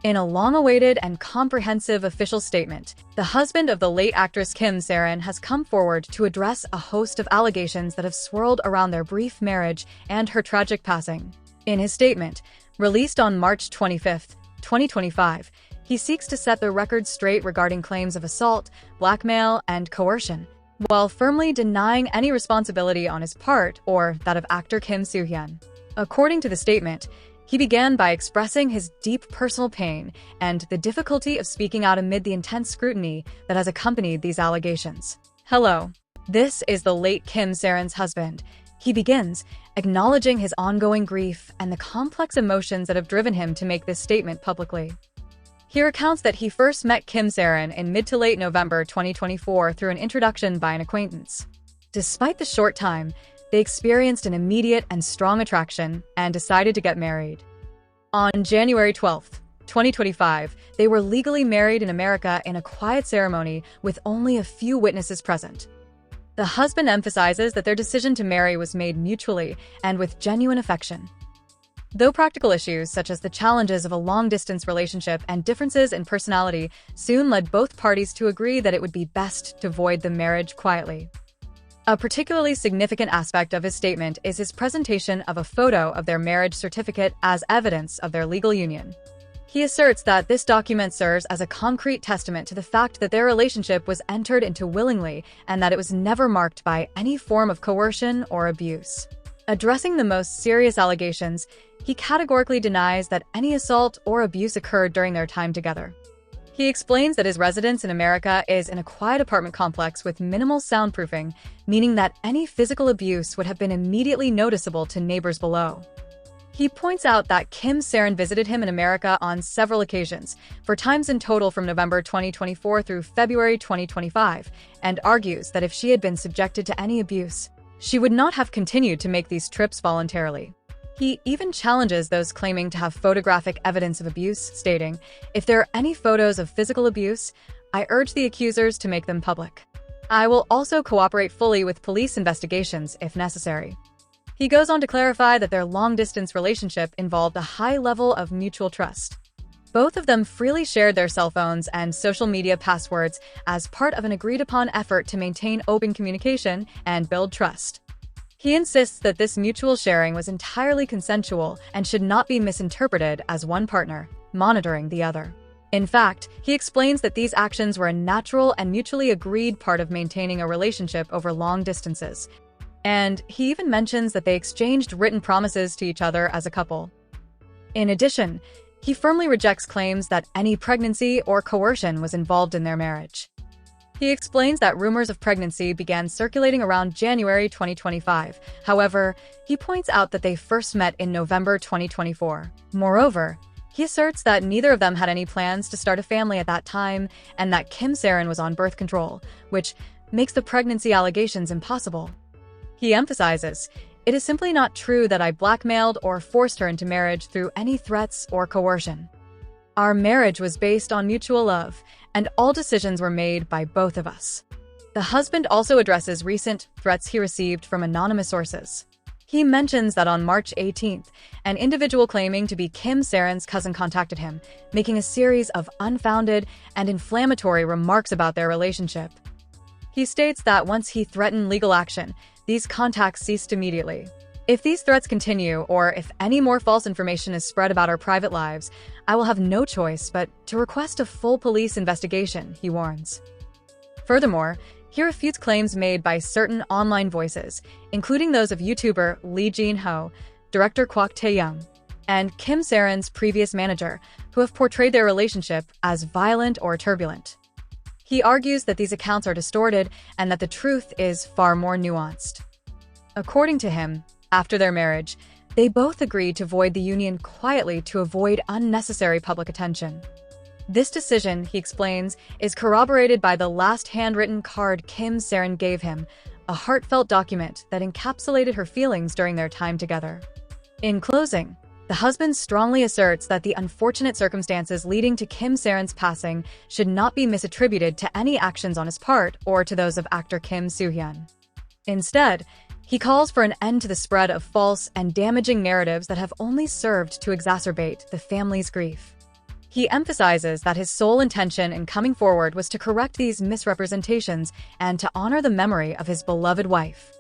In a long-awaited and comprehensive official statement, the husband of the late actress Kim Sae Ron has come forward to address a host of allegations that have swirled around their brief marriage and her tragic passing. In his statement, released on March 25, 2025, he seeks to set the record straight regarding claims of assault, blackmail, and coercion, while firmly denying any responsibility on his part or that of actor Kim Soo Hyun. According to the statement, he began by expressing his deep personal pain and the difficulty of speaking out amid the intense scrutiny that has accompanied these allegations. Hello, this is the late Kim Sae Ron's husband. He begins, acknowledging his ongoing grief and the complex emotions that have driven him to make this statement publicly. He recounts that he first met Kim Sae Ron in mid to late November 2024 through an introduction by an acquaintance. Despite the short time, they experienced an immediate and strong attraction and decided to get married. On January 12, 2025, they were legally married in America in a quiet ceremony with only a few witnesses present. The husband emphasizes that their decision to marry was made mutually and with genuine affection. Though practical issues such as the challenges of a long-distance relationship and differences in personality soon led both parties to agree that it would be best to void the marriage quietly. A particularly significant aspect of his statement is his presentation of a photo of their marriage certificate as evidence of their legal union. He asserts that this document serves as a concrete testament to the fact that their relationship was entered into willingly and that it was never marked by any form of coercion or abuse. Addressing the most serious allegations, he categorically denies that any assault or abuse occurred during their time together. He explains that his residence in America is in a quiet apartment complex with minimal soundproofing, meaning that any physical abuse would have been immediately noticeable to neighbors below. He points out that Kim Sae Ron visited him in America on several occasions, for times in total from November 2024 through February 2025, and argues that if she had been subjected to any abuse, she would not have continued to make these trips voluntarily. He even challenges those claiming to have photographic evidence of abuse, stating, "If there are any photos of physical abuse, I urge the accusers to make them public. I will also cooperate fully with police investigations if necessary." He goes on to clarify that their long-distance relationship involved a high level of mutual trust. Both of them freely shared their cell phones and social media passwords as part of an agreed-upon effort to maintain open communication and build trust. He insists that this mutual sharing was entirely consensual and should not be misinterpreted as one partner monitoring the other. In fact, he explains that these actions were a natural and mutually agreed part of maintaining a relationship over long distances. And he even mentions that they exchanged written promises to each other as a couple. In addition, he firmly rejects claims that any pregnancy or coercion was involved in their marriage. He explains that rumors of pregnancy began circulating around January 2025. However, he points out that they first met in November 2024. Moreover, he asserts that neither of them had any plans to start a family at that time and that Kim Sae Ron was on birth control, which makes the pregnancy allegations impossible. He emphasizes, "It is simply not true that I blackmailed or forced her into marriage through any threats or coercion. Our marriage was based on mutual love, and all decisions were made by both of us." The husband also addresses recent threats he received from anonymous sources. He mentions that on March 18th, an individual claiming to be Kim Sae Ron's cousin contacted him, making a series of unfounded and inflammatory remarks about their relationship. He states that once he threatened legal action, these contacts ceased immediately. "If these threats continue, or if any more false information is spread about our private lives, I will have no choice but to request a full police investigation," he warns. Furthermore, he refutes claims made by certain online voices, including those of YouTuber Lee Jin-ho, director Kwak Tae-young, and Kim Sae Ron's previous manager, who have portrayed their relationship as violent or turbulent. He argues that these accounts are distorted and that the truth is far more nuanced. According to him, after their marriage, they both agreed to void the union quietly to avoid unnecessary public attention. This decision, he explains, is corroborated by the last handwritten card Kim Sae Ron gave him, a heartfelt document that encapsulated her feelings during their time together. In closing, the husband strongly asserts that the unfortunate circumstances leading to Kim Sae Ron's passing should not be misattributed to any actions on his part or to those of actor Kim Soo Hyun. Instead, he calls for an end to the spread of false and damaging narratives that have only served to exacerbate the family's grief. He emphasizes that his sole intention in coming forward was to correct these misrepresentations and to honor the memory of his beloved wife.